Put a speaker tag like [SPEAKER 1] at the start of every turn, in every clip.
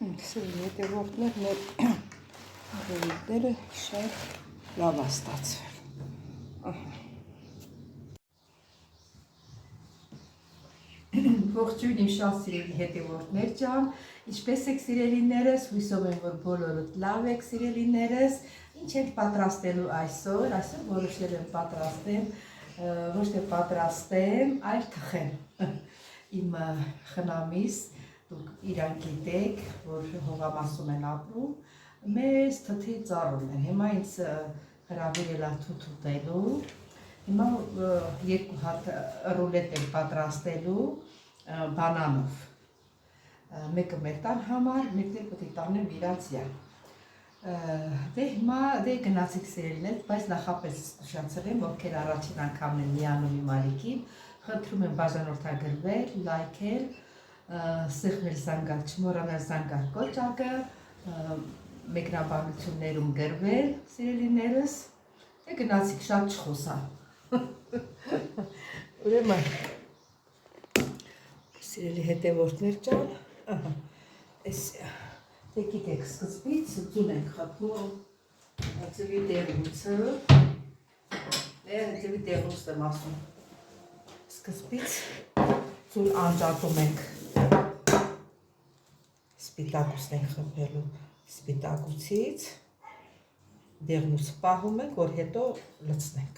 [SPEAKER 1] Սիրելի հետևորդներ, մեր ռուլետները շատ լավ է ստացվել։
[SPEAKER 2] Ողջույն իմ շատ սիրելի հետևորդներ ջան, ինչպես եք սիրելիներս, հույսով եմ, որ բոլորդ լավ եք սիրելիներս, ինչ եք պատրաստելու այսօր որոշել եմ պատրաստեմ, ոչ թե պատրաստեմ, այլ թխեմ իմ խնամիս, դուք իրան գիտեք, որ Հողամասում են ապրում, մեզ թթի ծառում են, հիմա ինձ հրավիրել է թութ ուտելու, հիմա երկու հատ ռուլետ եմ պատրաստելու բանանով, մեկը մեր տան համար, մեկն էլ պետք է տանեմ իրանցյա։ Դե հիմա գնացեք սիրելիներ, բայց նախապես ուշացել եմ, ովքեր առաջին անգամն են միանում իմ ալիքին, խնդրում եմ բաժանորդագրվել, լայքել, սեղմել զանգակ, չմոռանալ զանգակ կոճակը, մեկնաբանություններում գրվել սիրելիներս, դե գնացեք շատ չխոսա։ Ուրեմն սիրելի հետևորդներ ջան, դե գիտեք սկզբից ձուն ենք խփում ձվի դեղուցը, ձվի դեղուցն եմ ասում, սկզբից ձուն անջատում ենք, սպիտակուցն ենք խփելու, սպիտակուցից դեղնուցը պահում ենք, որ հետո լցնենք։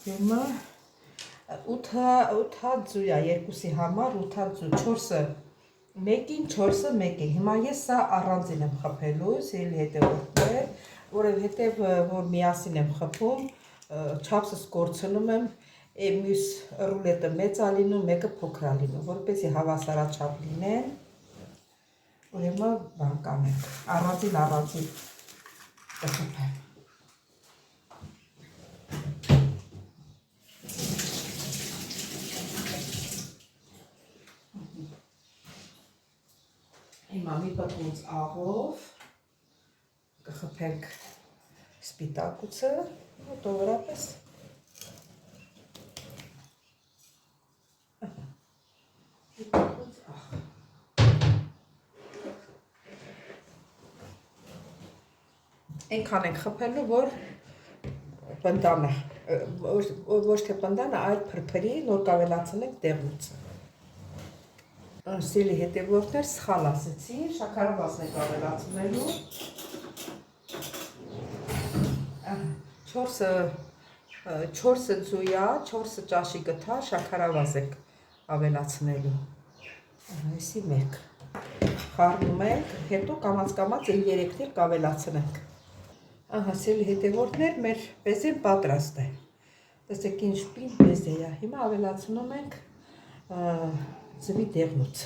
[SPEAKER 2] Հիմա 8 հատ ձու է, երկուսի համար 8 հատ ձու, 4-ը մեկին, 4-ը մեկին։ Հիմա ես սա առանձին եմ խփելու, սիրելի հետևորդներ, որովհետև որ միասին եմ խփում, չափսս կորցնում եմ, մյուս ռուլետը մեծ է լինում, մեկը փոքր է լինում, որպեսզի հավասարաչափ լինեն, ուրեմն բան կանենք, առանձին կխփեմ։ Հիմա մի պտուծ աղով կխփենք սպիտակուցը, մոտավորապես մի պտուծ աղ։ Այնքան ենք խփելու, որ պնդանը, ոչ թե պնդանը, այլ փրփրի, նոր կավելացնենք դեղնուցը։ Սիրելի հետևորդներ, սխալ ասեցի, շաքարավազն ենք ավելացնելու, 4 ձույա, 4 ճաշի գթա շաքարավազ ենք ավելացնելու, այսի մեկ, խառնում ենք, հետո կամաց-կամաց էլ 3-ն էլ կավելացնենք։ Սիրելի հետևորդներ, մեր բեզեն պատրաստ է, տեսեք ինչ պին բեզե է, հիմա ավելացնում ենք ձվի դեղնուց։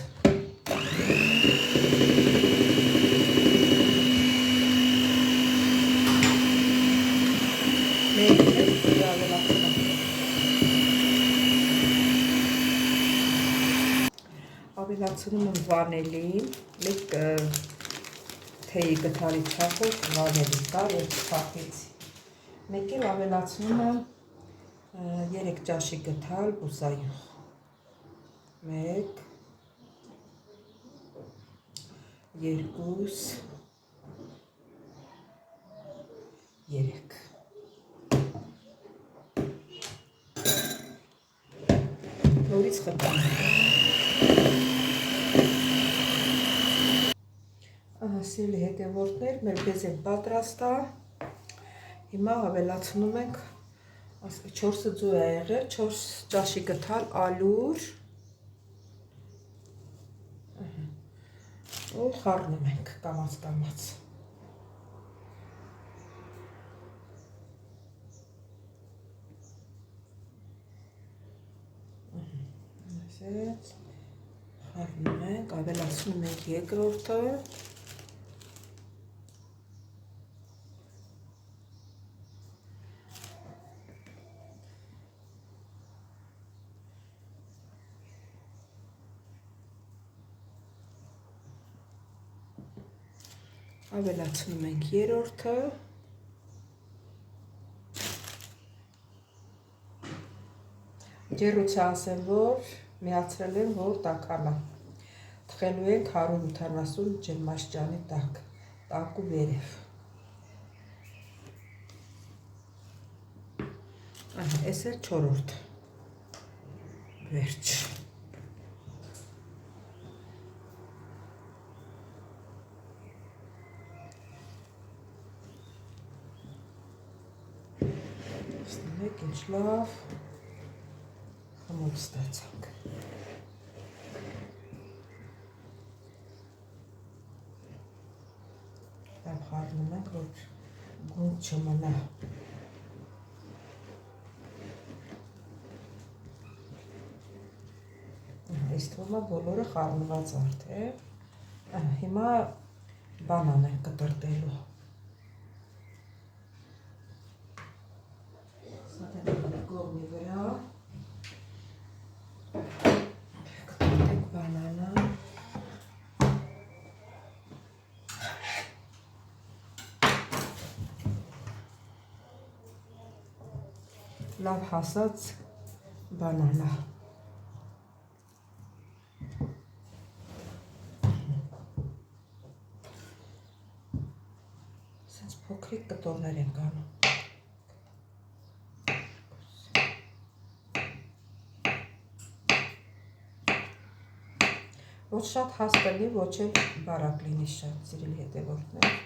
[SPEAKER 2] Ավելացնում եմ վանելին, մեկ թեյի գթարի չափով վանելի կա, որ չփախեցի։ Մեկ էլ ավելացնում եմ 3 ճաշի գթալ բուսայուղ։ 1, 2, 3 նորից խփում։ Սիրելի հետևորդներ, մեր բեզեն պատրաստ է, հիմա ավելացնում ենք 4 ձու է եղել, 4 ճաշի գթալ ալուր ու խառնում ենք կամաց-կամաց։
[SPEAKER 1] Այսպես խառնում ենք, ավելացնում ենք երկրորդը։ Ավելացնում ենք երրորդը։ Ջեռուցը ասեմ, որ միացրել եմ, որ տաքանա։ Թխելու ենք 180 ջերմաստիճանի տակ, տաք ու վերև։ Այս էլ չորրորդ վերջ։ Ստանեք ինչ լավ խմող ստացանք։ Լավ խառնում ենք, որ գունդ չմնա։ Այս թվում է բոլորը խառնված արդեն։ Հիմա բանան ենք կտրտելու։ Սա դեպի կողմի վրա։ Կտրտենք բանանը։ Լավ հասած բանանա։ Սենց փոքրիկ կտորներ ենք անում։ Ոչ շատ հաստ լինի, ոչ էլ բարակ լինի շատ, սիրելի հետևորդներ։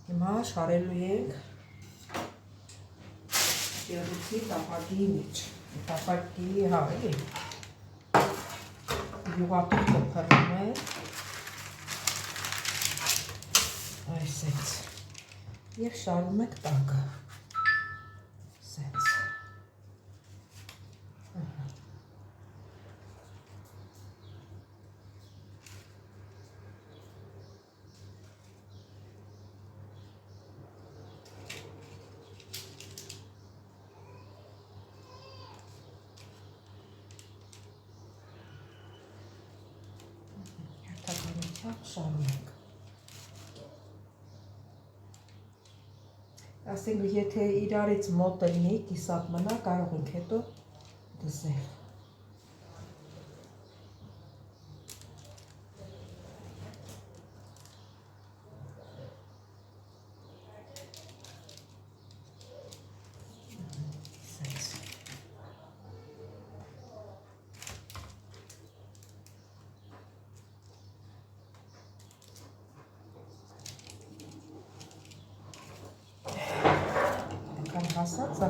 [SPEAKER 1] Հիմա շարելու ենք ջեռուցի տապակի մեջ, տապակի էլի, յուղատուղթը փռնում է, այսպես, և շարում ենք տակը, սենց, շարում ենք։ Ասենք, եթե իրարից մոտը լինի, կիսատ մնա, կարող ենք հետո դզել։ Հասած է։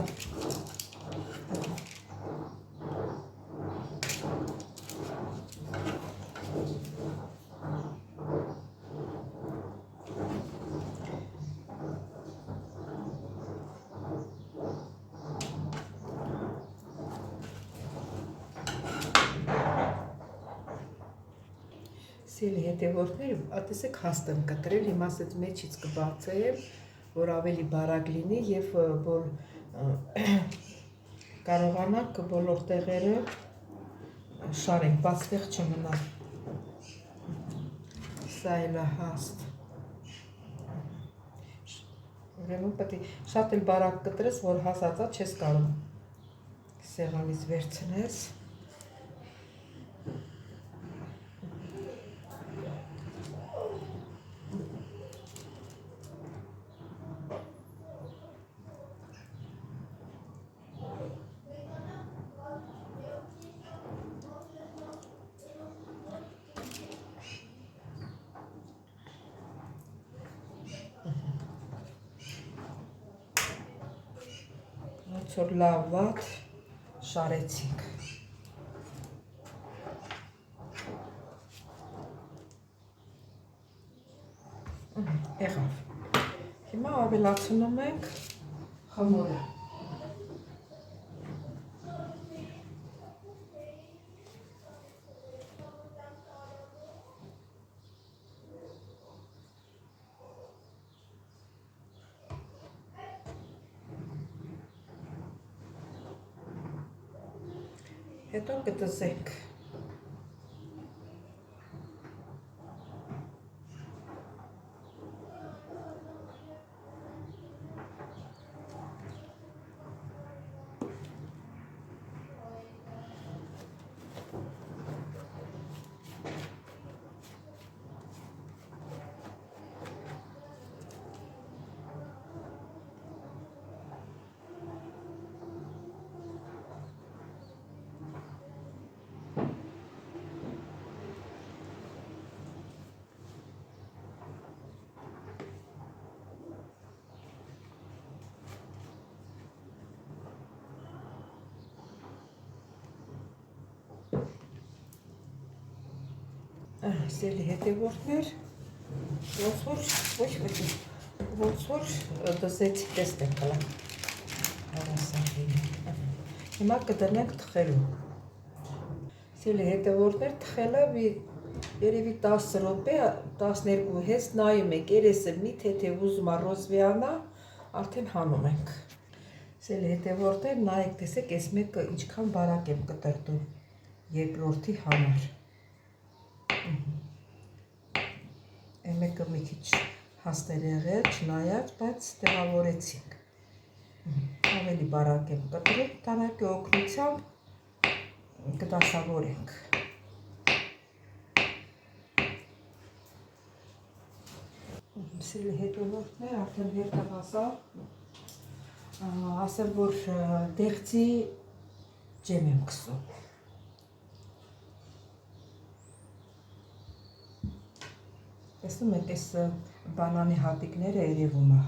[SPEAKER 1] Սիրելի հետևորդներ, տեսեք հաստ եմ կտրել, հիմա ասեց մեջից կբացեմ, որ ավելի բարակ լինի և որ կարողանանք բոլոր տեղերը շարենք, բաց տեղ չմնա։ Սա էլ է հաստ։ Ուրեմն պետք է շատ էլ բարակ կտրես, որ հասածա չես կարող սեղանից վերցնես։ որ լավ վատ շարեցինք։ Եղավ։ Հիմա ավելացնում ենք
[SPEAKER 2] խմորը։
[SPEAKER 1] Հետո կտզենք։ Սիրելի հետևորդներ, ոնց որ դզեցի տեսնեք հլա հարասարին։ Հիմա կդնենք թխելու։ Սիրելի հետևորդներ, թխելը երևի 10 րոպե, 12 հես նայում եք, երեսը մի թե ուզում է ռոզվիանա, արդեն հանում ենք։ Սիրելի հետևորդներ, նայեք, տեսեք, այս մեկը ինչքան բարակ եմ կտրտում երկրորդի համար։ Այն մեկը մի քիչ հաստ էր եղել, չնայած, բայց տեղավորեցինք։ Ավելի բարակ եմ կտրում, տանակի օգնությամբ կդասավորենք։ Սիրելի հետևորդներ, արդեն հերթը հասավ, ասեմ, որ դեղցի ջեմ եմ քսում։ Տեսնում եք, այս բանանի հատիկները երևում է։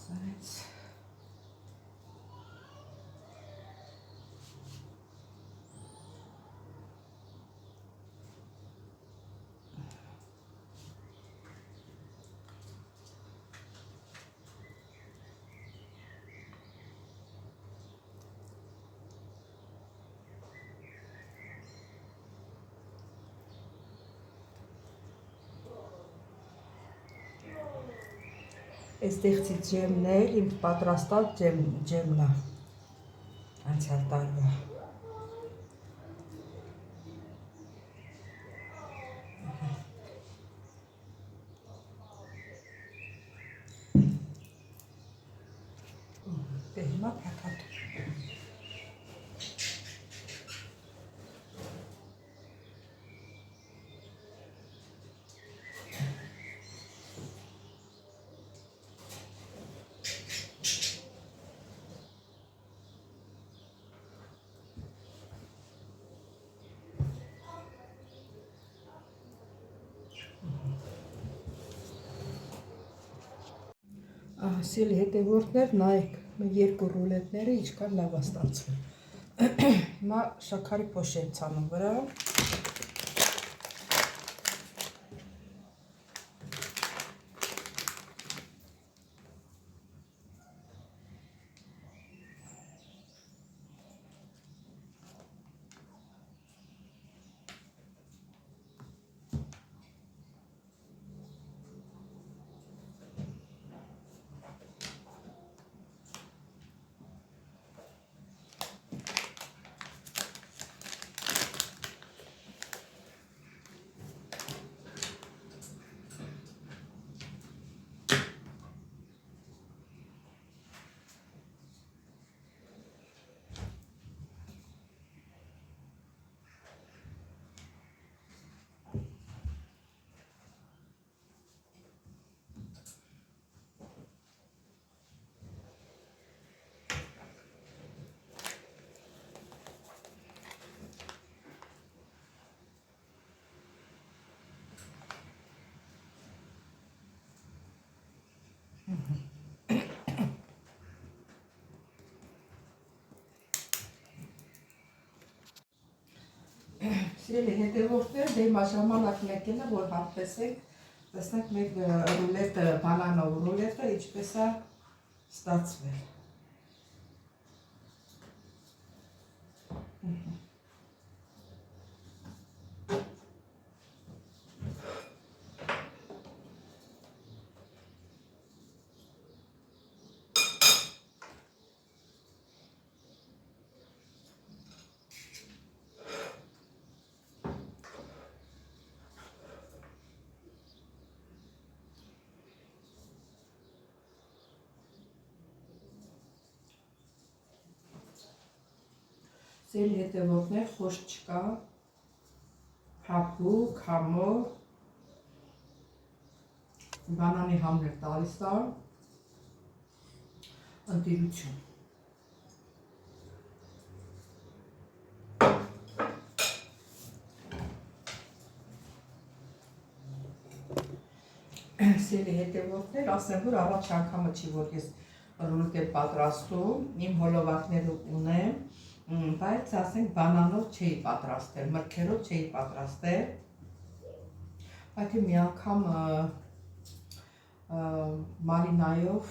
[SPEAKER 1] Սարեց։ Այս դեղցի ջեմն էլ իմ պատրաստած ջեմն է, անցյալ տարվա։ Դե հիմա փաթաթում։ Սիրելի հետևորդներ, նայեք, երկու ռուլետները ինչքան լավ է ստացվում։ Հիմա շաքարի փոշ եմ ցանում վրա։
[SPEAKER 2] Սիրելի հետևորդներ, դե հիմա ժամանակն եկել է, որ հարբեցենք, տեսնենք մեր ռուլետը, բանանով ռուլետը ինչպես է ստացվել։ Սել հետևորդներ խոշ չկա, հապուկ, համով, բանանի համներ տալիս է, ընտիրություն։ Սելի հետևորդներ, ասեմ, որ առաջ անգամը չի, որ ես ռուլետ եմ պատրաստում, իմ հոլովակները ունեմ, բայց ասենք բանանով չէի պատրաստել, մրգերով չէի պատրաստել, բայց մի անգամ մարինայով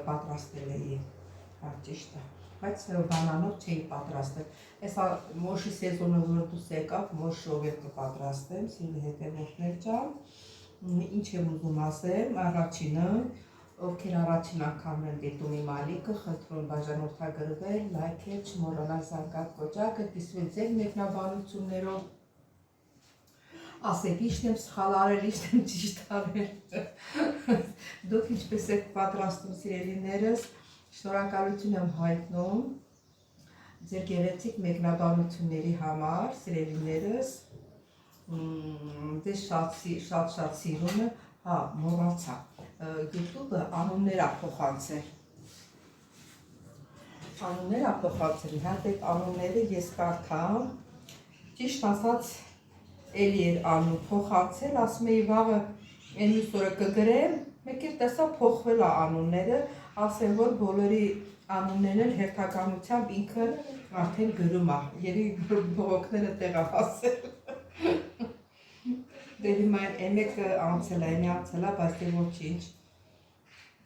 [SPEAKER 2] պատրաստել էի, ճիշտ է, բայց բանանով չէի պատրաստել։ Այս մոշի սեզոնը որ դուս եկավ, մոշով եմ կպատրաստեմ, սիրելի հետևորդներ ջան, ինչ եմ ուզում ասեմ, առաջինը, ովքեր առաջին անգամ են դիտում իմ ալիքը, խնդրում բաժանորդագրվել, լայքել, չմոռանալ զանգակ կոճակը, դիսվել ձեր մեկնաբանություններով, ասեք ինչն եմ սխալ արել, ինչն եմ ճիշտ արել։ Դուք ինչպես եք պատրաստում սիրելիներս, շնորհակալություն եմ հայտնում ձեր գեղեցիկ մեկնաբանությունների համար, սիրելիներս, դες շատ սիրում եմ, հա, մոռացա, YouTube-ը անուններ է փոխանցել, հատ այդ անունները ես կարդամ, ճիշտ ասած էլի էր անուն փոխանցել, ասում էի վաղը այն մյուս օրը կգրեմ, մեկ էլ տեսա փոխվել է անունները, ասեմ, որ բոլորի անուններն հերթականությամբ ինքը արդեն գրում է, երևի բողոքները տեղ է հասել։ Դե հիմա այն անցել է, բայց դե ոչինչ,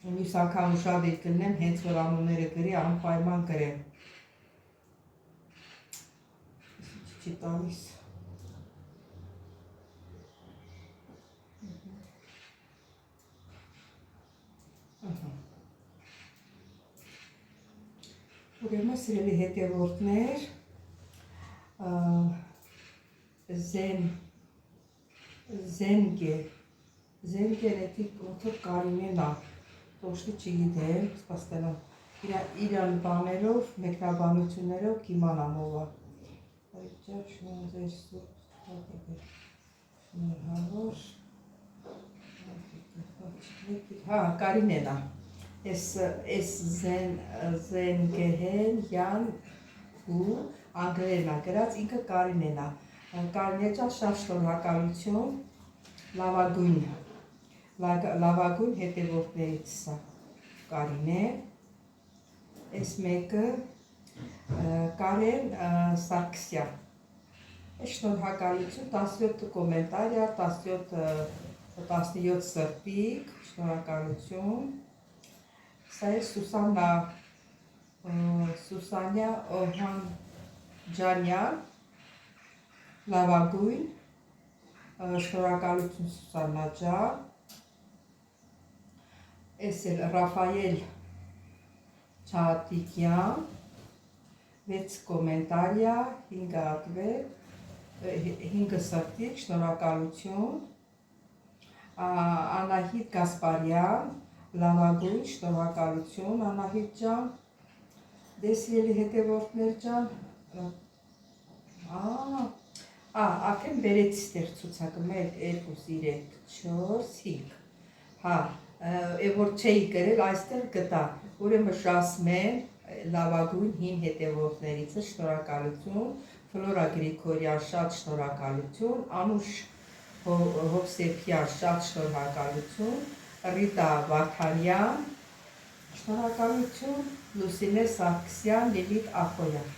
[SPEAKER 2] մյուս անգամ ուշադիր կլինեմ, հենց որ անունները գրի, անպայման գրեմ։ Չի տալիս։ Ուրեմն սիրելի հետևորդներ, Զենգերետի ոնցով Կարինեն է, տոշտի չգիտեմ, սպաստելան, իրան բաներով, մեկնաբանություններով կիմանամ ով է։ Այդջար շնանձեր սուրբ, շնորհավոր, հա, Կարինեն է, ես Զենգեհեն յան ու անգլերեն է գրած, ինքը Կարինեն է, Կարինեն ջան շատ շնորհակալություն, լավագույն հետևորդներից է Կարինեն, այս մեկը Կարեն Սարգսյան, շնորհակալություն, 17 կոմենտարիա, 17 սրտիկ, շնորհակալություն, սա է Սուսանյա Օհանջանյան, լավագույն, շնորհակալություն Սուսաննա ջան, այս էլ Ռաֆայել Չատիկյան, 6 կոմենտարիա, 5 ատվետ, 5 սրտիկ, շնորհակալություն, Անահիտ Գասպարյան, լավագույն, շնորհակալություն Անահիտ ջան, դե սիրելի հետևորդներ ջան, արդեն բերեցի ստեղ ցուցակը 1, 2, 3, 4, 5, հա, որ չէի գրել, այստեղ գտա, ուրեմն Ժասմեն, լավագույն հին հետևորդներից է, շնորհակալություն, Ֆլորա Գրիգորյան, շատ շնորհակալություն, Անուշ Հովսեփյան, շատ շնորհակալություն, Ռիտա Վարդանյան, շնորհակալություն, Լուսինե Սարգսյան, Լիլիթ Ախոյան,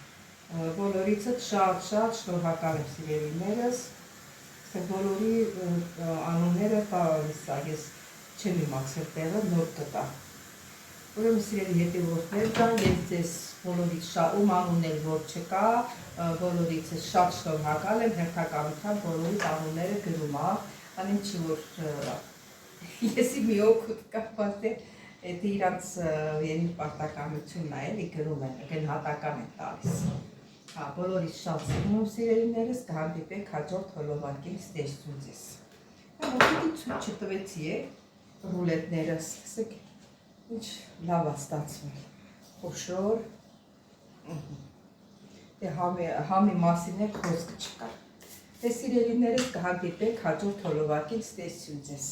[SPEAKER 1] Բոլորիցդ շատ շնորհակալ եմ սիրելիներս։ Բոլորի անունները տալիս ես չեմ իմացել տեղը նոր կտա։ Ուրեմն սիրելի հետևորդներ կան, ես ձեզ բոլորից ում անուններ որ չկա, բոլորից շատ շնորհակալ եմ, հերթականությամբ բոլորի անունները գրում ա, անեմ չի որ եսի մի օգուտ կապված է, դա իրանց ենի պարտականությունն է, էլի գրում են, գնահատական են տալիս։ Բոլորից շատ սիրում սիրելիներս, կհանդիպեք հաջորդ հոլովակին ստեղծում ձեզ։ Ոտիկի ցույց չտվեցի է, ռուլետներս, տեսեք, ինչ լավ է ստացվել, խոշոր, համի մասին էլ խոսք չկա։ Սիրելիներս կհանդիպեք հաջորդ հոլովակին ստեղծում ձեզ։